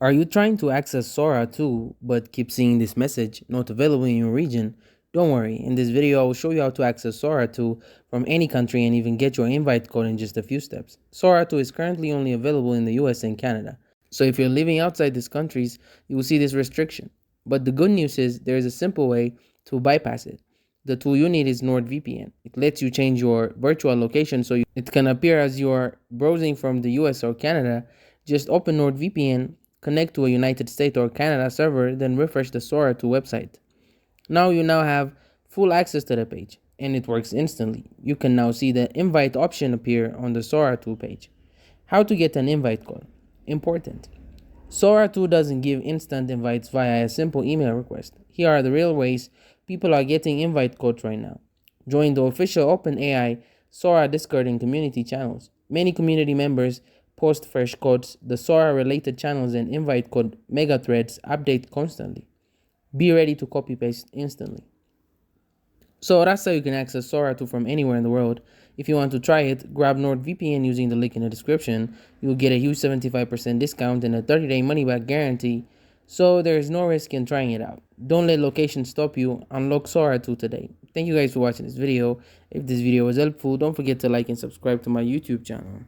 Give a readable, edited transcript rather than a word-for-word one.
Are you trying to access SORA too, but keep seeing this message not available in your region? Don't worry, in this video I will show you how to access SORA 2 from any country and even get your invite code in just a few steps. SORA 2 is currently only available in the US and Canada, so if you're living outside these countries, you will see this restriction. But the good news is there is a simple way to bypass it. The tool you need is NordVPN. It lets you change your virtual location so it can appear as you are browsing from the US or Canada. Just open NordVPN, connect to a United States or Canada server, then refresh the SORA 2 website. Now you have full access to the page, and it works instantly. You can now see the invite option appear on the SORA 2 page. How to get an invite code? Important. SORA 2 doesn't give instant invites via a simple email request. Here are the real ways people are getting invite codes right now. Join the official OpenAI SORA Discord and community channels. Many community members post fresh codes. The SORA related channels and invite code mega threads update constantly. Be ready to copy paste instantly. So that's how you can access SORA 2 from anywhere in the world. If you want to try it, grab NordVPN using the link in the description. You'll get a huge 75% discount and a 30-day money-back guarantee, so there is no risk in trying it out. Don't let location stop you. Unlock SORA 2 today. Thank you guys for watching this video. If this video was helpful, don't forget to like and subscribe to my YouTube channel.